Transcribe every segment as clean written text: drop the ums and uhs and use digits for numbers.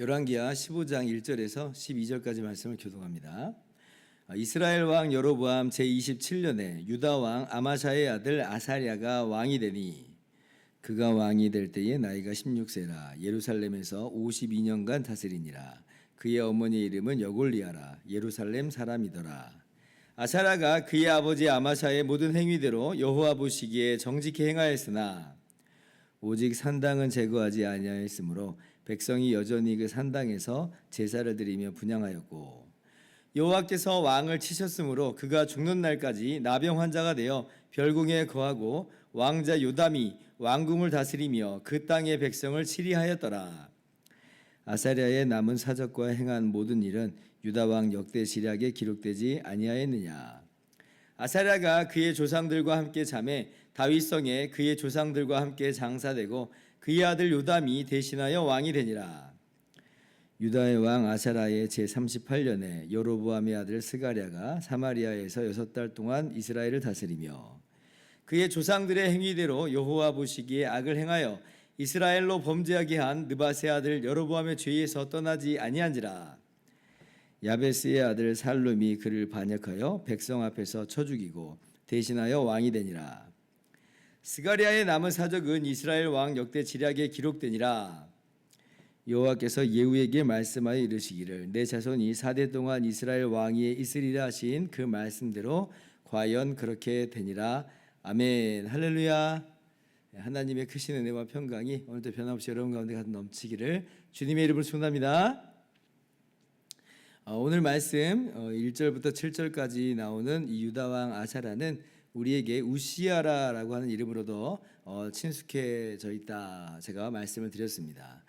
열왕기하 15장 1절에서 12절까지 말씀을 교독합니다. 이스라엘 왕 여로보암 제27년에 유다 왕 아마샤의 아들 아사랴가 왕이 되니 그가 왕이 될 때에 나이가 16세라 예루살렘에서 52년간 다스리니라. 그의 어머니의 이름은 여골리아라 예루살렘 사람이더라. 아사랴가 그의 아버지 아마샤의 모든 행위대로 여호와 보시기에 정직히 행하였으나 오직 산당은 제거하지 아니하였으므로 백성이 여전히 그 산당에서 제사를 드리며 분향하였고 여호와께서 왕을 치셨으므로 그가 죽는 날까지 나병 환자가 되어 별궁에 거하고 왕자 요담이 왕궁을 다스리며 그 땅의 백성을 치리하였더라. 아사랴의 남은 사적과 행한 모든 일은 유다 왕 역대 지략에 기록되지 아니하였느냐. 아사랴가 그의 조상들과 함께 잠에 다윗성에 그의 조상들과 함께 장사되고 그의 아들 요담이 대신하여 왕이 되니라. 유다의 왕 아사랴의 제38년에 여로보암의 아들 스가랴가 사마리아에서 6달 동안 이스라엘을 다스리며 그의 조상들의 행위대로 여호와 보시기에 악을 행하여 이스라엘로 범죄하게 한 느바세 아들 여로보암의 죄에서 떠나지 아니한지라. 야베스의 아들 살룸이 그를 반역하여 백성 앞에서 쳐 죽이고 대신하여 왕이 되니라. 스가랴의 남은 사적은 이스라엘 왕 역대 지략에 기록되니라. 여호와께서 예후에게 말씀하여 이르시기를 내 자손이 4대 동안 이스라엘 왕위에 있으리라 하신 그 말씀대로 과연 그렇게 되니라. 아멘. 할렐루야. 하나님의 크신 은혜와 평강이 오늘도 변함없이 여러분 가운데 가득 넘치기를 주님의 이름으로 축원합니다. 오늘 말씀 1절부터 7절까지 나오는 이 유다 왕 아사랴는 우리에게 우시아라라고 하는 이름으로도 친숙해져 있다. 제가 말씀을 드렸습니다.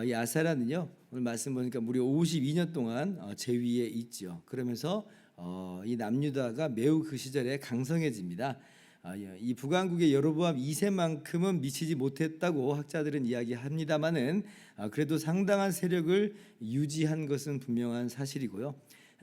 이 아사랴는요, 오늘 말씀 보니까 무려 52년 동안 제위에 있죠. 그러면서 이 남유다가 매우 그 시절에 강성해집니다. 이 북왕국의 여로보암 2세만큼은 미치지 못했다고 학자들은 이야기합니다만은 그래도 상당한 세력을 유지한 것은 분명한 사실이고요.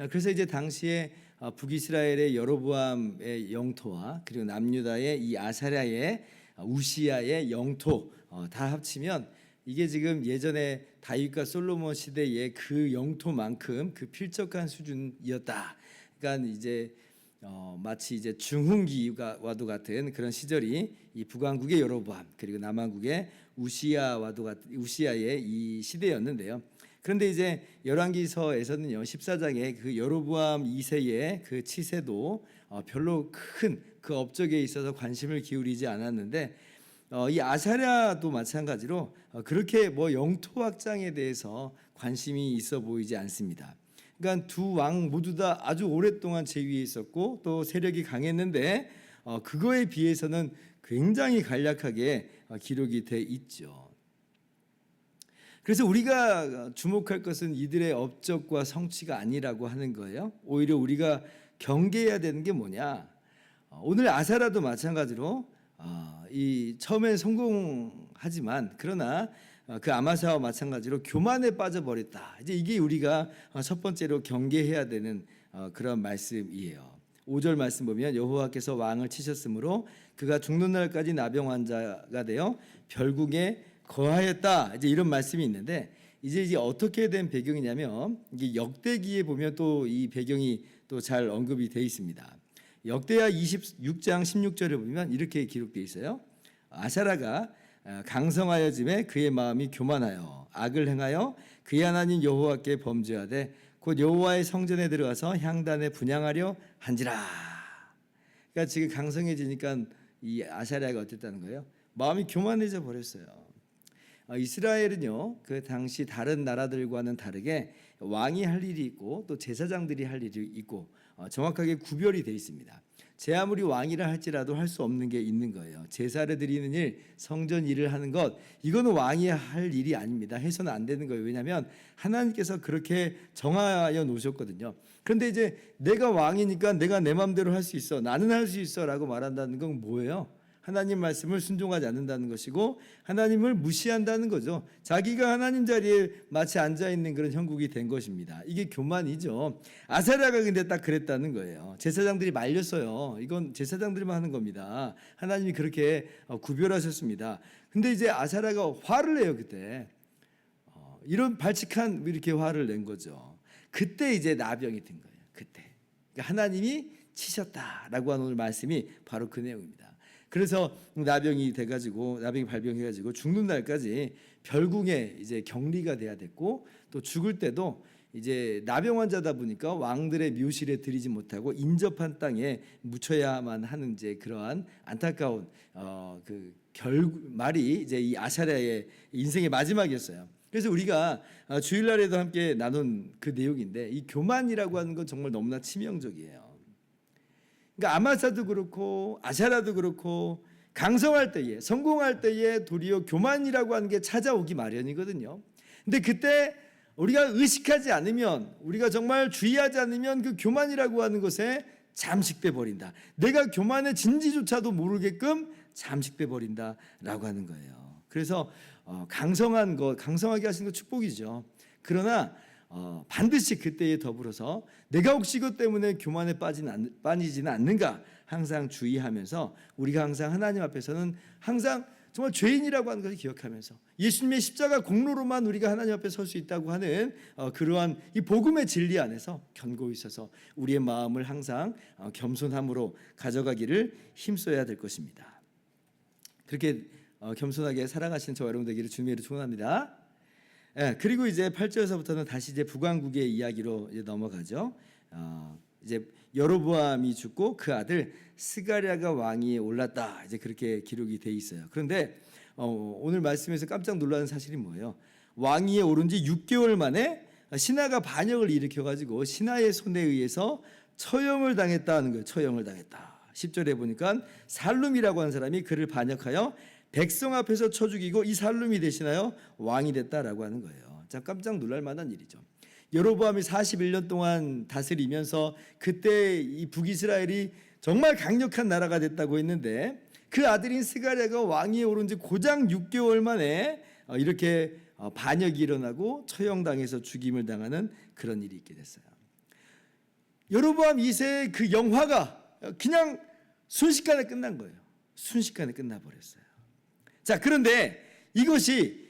그래서 이제 당시에 북이스라엘의 여로보암의 영토와 그리고 남유다의 이 아사랴의 우시아의 영토 다 합치면 이게 지금 예전에 다윗과 솔로몬 시대의 그 영토만큼 그 필적한 수준이었다. 그러니까 이제 마치 이제 중흥기와도 같은 그런 시절이 이 북왕국의 여로보암 그리고 남왕국의 우시아의 이 시대였는데요. 그런데 이제 열왕기서에서는요 14장에 그 여로보암 2세의 그 치세도 별로 큰 그 업적에 있어서 관심을 기울이지 않았는데 이 아사랴도 마찬가지로 그렇게 뭐 영토 확장에 대해서 관심이 있어 보이지 않습니다. 그러니까 두 왕 모두 다 아주 오랫동안 제위에 있었고 또 세력이 강했는데 그거에 비해서는 굉장히 간략하게 기록이 돼 있죠. 그래서 우리가 주목할 것은 이들의 업적과 성취가 아니라고 하는 거예요. 오히려 우리가 경계해야 되는 게 뭐냐? 오늘 아사랴도 마찬가지로 이 처음엔 성공하지만 그러나 그 아마샤와 마찬가지로 교만에 빠져버렸다. 이제 이게 우리가 첫 번째로 경계해야 되는 그런 말씀이에요. 5절 말씀 보면 여호와께서 왕을 치셨으므로 그가 죽는 날까지 나병 환자가 되어 별궁에 거하였다. 이제 이런 말씀이 있는데 이제 어떻게 된 배경이냐면 이게 역대기에 보면 또 이 배경이 또 잘 언급이 되어 있습니다. 역대하 26장 16절에 보면 이렇게 기록되어 있어요. 아사랴가 강성하여짐에 그의 마음이 교만하여 악을 행하여 그의 하나님 여호와께 범죄하되 곧 여호와의 성전에 들어가서 향단에 분향하려 한지라. 그러니까 지금 강성해지니까 이 아사랴가 어땠다는 거예요? 마음이 교만해져 버렸어요. 이스라엘은요 그 당시 다른 나라들과는 다르게 왕이 할 일이 있고 또 제사장들이 할 일이 있고 정확하게 구별이 되어 있습니다. 제 아무리 왕이라 할지라도 할 수 없는 게 있는 거예요. 제사를 드리는 일, 성전 일을 하는 것, 이거는 왕이 할 일이 아닙니다. 해서는 안 되는 거예요. 왜냐하면 하나님께서 그렇게 정하여 놓으셨거든요. 그런데 이제 내가 왕이니까 내가 내 마음대로 할 수 있어, 나는 할 수 있어 라고 말한다는 건 뭐예요? 하나님 말씀을 순종하지 않는다는 것이고 하나님을 무시한다는 거죠. 자기가 하나님 자리에 마치 앉아있는 그런 형국이 된 것입니다. 이게 교만이죠. 아사랴가 근데 딱 그랬다는 거예요. 제사장들이 말렸어요. 이건 제사장들만 하는 겁니다. 하나님이 그렇게 구별하셨습니다. 근데 이제 아사랴가 화를 내요. 그때 이런 발칙한 이렇게 화를 낸 거죠. 그때 이제 나병이 든 거예요. 그때 그러니까 하나님이 치셨다라고 하는 오늘 말씀이 바로 그 내용입니다. 그래서 나병이 발병해가지고 죽는 날까지 별궁에 이제 격리가 돼야 됐고 또 죽을 때도 이제 나병 환자다 보니까 왕들의 묘실에 들이지 못하고 인접한 땅에 묻혀야만 하는 이제 그러한 안타까운 그 결말이 이제 이 아사랴의 인생의 마지막이었어요. 그래서 우리가 주일날에도 함께 나눈 그 내용인데 이 교만이라고 하는 건 정말 너무나 치명적이에요. 그러니까 아마사도 그렇고 아사랴도 그렇고 강성할 때에 성공할 때에 도리어 교만이라고 하는 게 찾아오기 마련이거든요. 근데 그때 우리가 의식하지 않으면 우리가 정말 주의하지 않으면 그 교만이라고 하는 것에 잠식돼 버린다. 내가 교만의 진지조차도 모르게끔 잠식돼 버린다라고 하는 거예요. 그래서 강성하게 하시는 거 축복이죠. 그러나 반드시 그때에 더불어서 내가 혹시 그것 때문에 교만에 빠지지는 않는가 항상 주의하면서 우리가 항상 하나님 앞에서는 항상 정말 죄인이라고 하는 것을 기억하면서 예수님의 십자가 공로로만 우리가 하나님 앞에 설 수 있다고 하는 그러한 이 복음의 진리 안에서 견고히 있어서 우리의 마음을 항상 겸손함으로 가져가기를 힘써야 될 것입니다. 그렇게 겸손하게 살아가시는 저와 여러분 되기를 주님의 이름으로 축원합니다. 그리고 이제 8절에서부터는 다시 이제 북왕국의 이야기로 이제 넘어가죠. 이제 여로보암이 죽고 그 아들 스가랴가 왕위에 올랐다. 이제 그렇게 기록이 돼 있어요. 그런데 오늘 말씀에서 깜짝 놀라는 사실이 뭐예요? 왕위에 오른 지 6개월 만에 신하가 반역을 일으켜가지고 신하의 손에 의해서 처형을 당했다는 거예요. 처형을 당했다. 10절에 보니까 살룸이라고 하는 사람이 그를 반역하여 백성 앞에서 쳐 죽이고 이 살룸이 대신하여 왕이 됐다라고 하는 거예요. 참 깜짝 놀랄 만한 일이죠. 여로보암이 41년 동안 다스리면서 그때 이 북이스라엘이 정말 강력한 나라가 됐다고 했는데 그 아들인 스가랴가 왕위에 오른 지 고작 6개월 만에 이렇게 반역이 일어나고 처형당해서 죽임을 당하는 그런 일이 있게 됐어요. 여로보암 2세의 그 영화가 그냥 순식간에 끝난 거예요. 순식간에 끝나버렸어요. 자, 그런데 이것이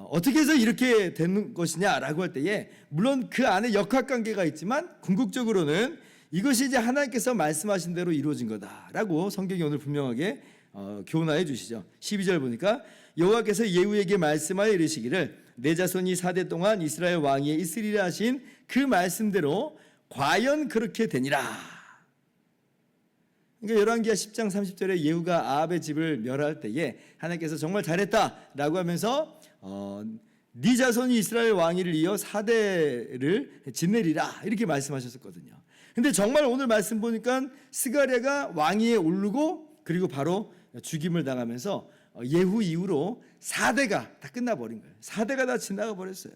어떻게 해서 이렇게 되는 것이냐라고 할 때에 물론 그 안에 역학관계가 있지만 궁극적으로는 이것이 이제 하나님께서 말씀하신 대로 이루어진 거다라고 성경이 오늘 분명하게 교훈하여 주시죠. 12절 보니까 여호와께서 예후에게 말씀하여 이르시기를 내 자손이 4대 동안 이스라엘 왕위에 있으리라 하신 그 말씀대로 과연 그렇게 되니라. 그러니까 열왕기하 10장 30절에 예후가 아합의 집을 멸할 때에 하나님께서 정말 잘했다라고 하면서 네 자손이 이스라엘 왕위를 이어 4대를 지내리라 이렇게 말씀하셨었거든요. 근데 정말 오늘 말씀 보니까 스가랴가 왕위에 오르고 그리고 바로 죽임을 당하면서 예후 이후로 4대가 다 끝나버린 거예요. 4대가 다 지나가 버렸어요.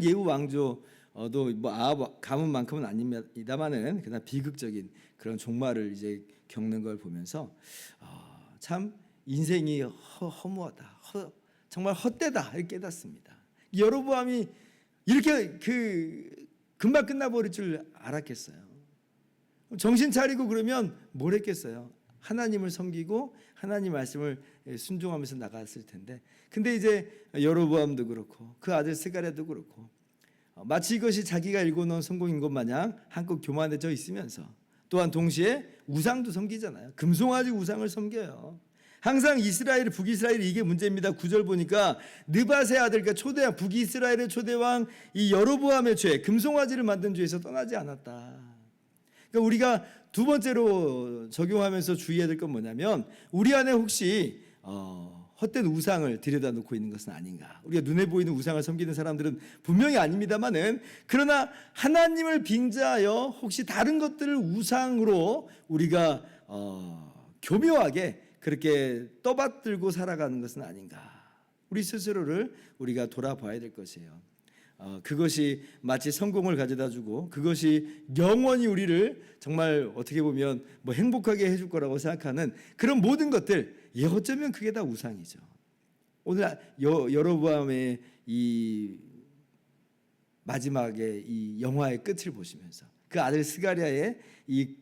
예후 왕조 뭐 아합 가문만큼은 아닙니다만은 그러나 비극적인 그런 종말을 이제 겪는 걸 보면서 참 인생이 허무하다, 정말 헛되다 이렇게 깨닫습니다. 여로보암이 이렇게 금방 끝나버릴 줄 알았겠어요. 정신 차리고 그러면 뭘 했겠어요? 하나님을 섬기고 하나님 말씀을 순종하면서 나갔을 텐데, 근데 이제 여로보암도 그렇고 그 아들 스가랴도 그렇고 마치 이것이 자기가 일궈놓은 성공인 것 마냥 한껏 교만해져 있으면서 또한 동시에 우상도 섬기잖아요. 금송아지 우상을 섬겨요. 항상 북이스라엘이 이게 문제입니다. 9절 보니까 느밧의 아들, 그러니까 초대왕, 북이스라엘의 초대왕 이 여로보암의 죄, 금송아지를 만든 죄에서 떠나지 않았다. 그러니까 우리가 두 번째로 적용하면서 주의해야 될 건 뭐냐면 우리 안에 혹시 헛된 우상을 들여다 놓고 있는 것은 아닌가. 우리가 눈에 보이는 우상을 섬기는 사람들은 분명히 아닙니다만은 그러나 하나님을 빙자하여 혹시 다른 것들을 우상으로 우리가 교묘하게 그렇게 떠받들고 살아가는 것은 아닌가. 우리 스스로를 우리가 돌아봐야 될 것이에요. 그것이 마치 성공을 가져다주고 그것이 영원히 우리를 정말 어떻게 보면 뭐 행복하게 해줄 거라고 생각하는 그런 모든 것들, 어쩌면 그게 다 우상이죠. 오늘 여로보암의 이 마지막에 이 영화의 끝을 보시면서 그 아들 스가랴의 이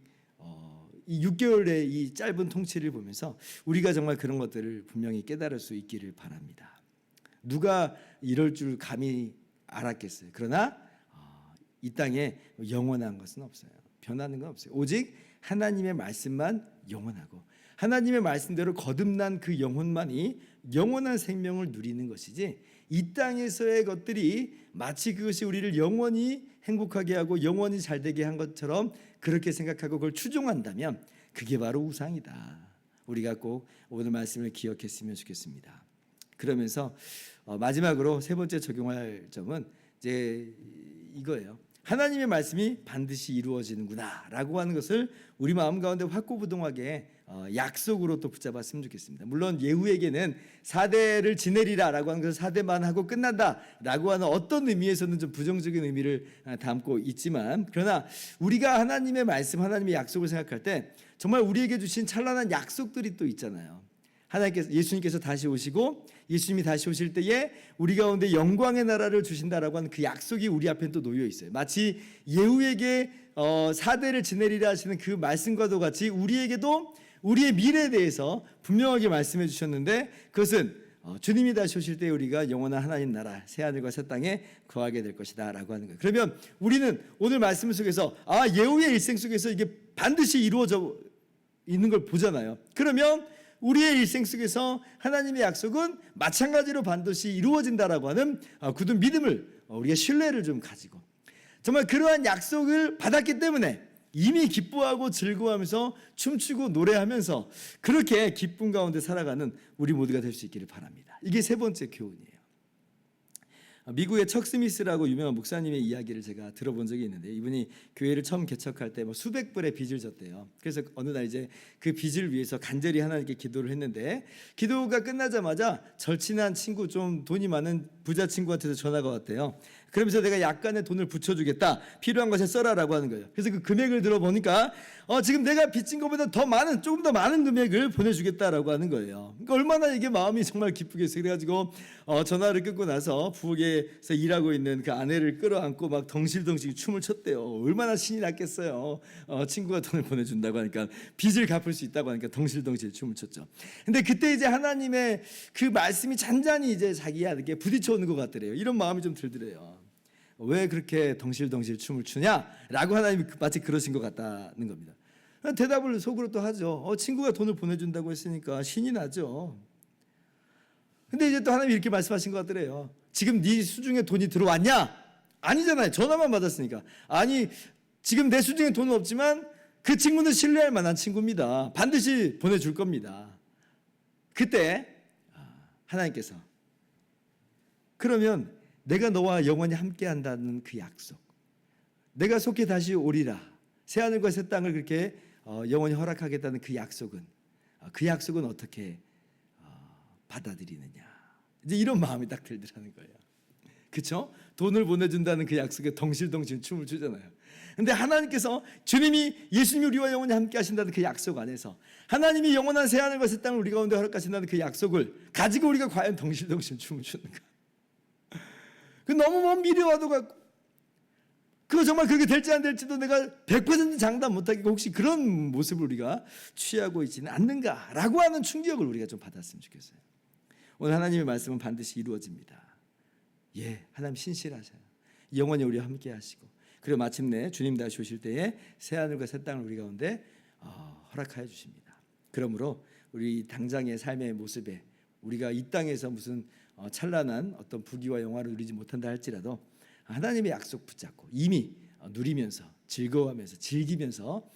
6개월의 이 짧은 통치를 보면서 우리가 정말 그런 것들을 분명히 깨달을 수 있기를 바랍니다. 누가 이럴 줄 감히 알았겠어요. 그러나 이 땅에 영원한 것은 없어요. 변하는 건 없어요. 오직 하나님의 말씀만 영원하고 하나님의 말씀대로 거듭난 그 영혼만이 영원한 생명을 누리는 것이지, 이 땅에서의 것들이 마치 그것이 우리를 영원히 행복하게 하고 영원히 잘되게 한 것처럼 그렇게 생각하고 그걸 추종한다면 그게 바로 우상이다. 우리가 꼭 오늘 말씀을 기억했으면 좋겠습니다. 그러면서 마지막으로 세 번째 적용할 점은 이제 이거예요. 하나님의 말씀이 반드시 이루어지는구나 라고 하는 것을 우리 마음 가운데 확고부동하게 약속으로 또 붙잡았으면 좋겠습니다. 물론 예후에게는 4대를 지내리라 라고 하는 것을 4대만 하고 끝난다 라고 하는 어떤 의미에서는 좀 부정적인 의미를 담고 있지만, 그러나 우리가 하나님의 말씀, 하나님의 약속을 생각할 때 정말 우리에게 주신 찬란한 약속들이 또 있잖아요. 예수님께서 다시 오시고 예수님이 다시 오실 때에 우리 가운데 영광의 나라를 주신다라고 하는 그 약속이 우리 앞에 또 놓여 있어요. 마치 예후에게 4대를 지내리라 하시는 그 말씀과도 같이 우리에게도 우리의 미래에 대해서 분명하게 말씀해 주셨는데, 그것은 주님이 다시 오실 때 우리가 영원한 하나님 나라 새하늘과 새 땅에 거하게 될 것이다 라고 하는 거예요. 그러면 우리는 오늘 말씀 속에서 예후의 일생 속에서 이게 반드시 이루어져 있는 걸 보잖아요. 그러면 우리의 일생 속에서 하나님의 약속은 마찬가지로 반드시 이루어진다라고 하는 굳은 믿음을, 우리가 신뢰를 좀 가지고 정말 그러한 약속을 받았기 때문에 이미 기뻐하고 즐거워하면서 춤추고 노래하면서 그렇게 기쁨 가운데 살아가는 우리 모두가 될 수 있기를 바랍니다. 이게 세 번째 교훈이에요. 미국의 척 스미스라고 유명한 목사님의 이야기를 제가 들어본 적이 있는데, 이분이 교회를 처음 개척할 때 수백 불의 빚을 졌대요. 그래서 어느 날 이제 그 빚을 위해서 간절히 하나님께 기도를 했는데, 기도가 끝나자마자 절친한 친구, 좀 돈이 많은 부자 친구한테서 전화가 왔대요. 그러면서 내가 약간의 돈을 붙여주겠다, 필요한 것에 써라라고 하는 거예요. 그래서 그 금액을 들어보니까 지금 내가 빚진 것보다 더 많은, 조금 더 많은 금액을 보내주겠다라고 하는 거예요. 그러니까 얼마나 이게 마음이 정말 기쁘겠어요. 그래가지고 전화를 끊고 나서 부엌에서 일하고 있는 그 아내를 끌어안고 막 덩실덩실 춤을 췄대요. 얼마나 신이 났겠어요. 친구가 돈을 보내준다고 하니까, 빚을 갚을 수 있다고 하니까 덩실덩실 춤을 췄죠. 근데 그때 이제 하나님의 그 말씀이 잔잔히 이제 자기에게 부딪혀 오는 것 같더래요. 이런 마음이 좀 들더래요. 왜 그렇게 덩실덩실 춤을 추냐라고 하나님이 마치 그러신 것 같다는 겁니다. 대답을 속으로 또 하죠. 친구가 돈을 보내준다고 했으니까 신이 나죠. 근데 이제 또 하나님이 이렇게 말씀하신 것 같더래요. 지금 네 수중에 돈이 들어왔냐? 아니잖아요. 전화만 받았으니까. 아니, 지금 내 수중에 돈은 없지만 그 친구는 신뢰할 만한 친구입니다. 반드시 보내줄 겁니다. 그때 하나님께서, 그러면 내가 너와 영원히 함께 한다는 그 약속, 내가 속히 다시 오리라, 새하늘과 새 땅을 그렇게 영원히 허락하겠다는 그 약속은 어떻게 받아들이느냐, 이제 이런 마음이 딱 들더라는 거예요. 그렇죠? 돈을 보내준다는 그 약속에 덩실덩실 춤을 추잖아요. 근데 하나님께서, 주님이, 예수님이 우리와 영원히 함께 하신다는 그 약속 안에서 하나님이 영원한 새하늘과 새 땅을 우리 가운데 허락하신다는 그 약속을 가지고 우리가 과연 덩실덩실 춤을 추는가? 그 너무 먼 미래와도 같고, 그거 정말 그렇게 될지 안 될지도 내가 100% 장담 못하겠고, 혹시 그런 모습을 우리가 취하고 있지는 않는가라고 하는 충격을 우리가 좀 받았으면 좋겠어요. 오늘 하나님의 말씀은 반드시 이루어집니다. 하나님 신실하셔요. 영원히 우리와 함께 하시고, 그리고 마침내 주님 다시 오실 때에 새하늘과 새 땅을 우리 가운데 허락하여 주십니다. 그러므로 우리 당장의 삶의 모습에 우리가 이 땅에서 무슨 찬란한 어떤 부귀와 영화를 누리지 못한다 할지라도 하나님의 약속 붙잡고 이미 누리면서 즐거워하면서 즐기면서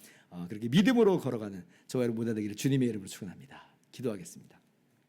그렇게 믿음으로 걸어가는 저와 여러분 모두 되기를 주님의 이름으로 축원합니다. 기도하겠습니다.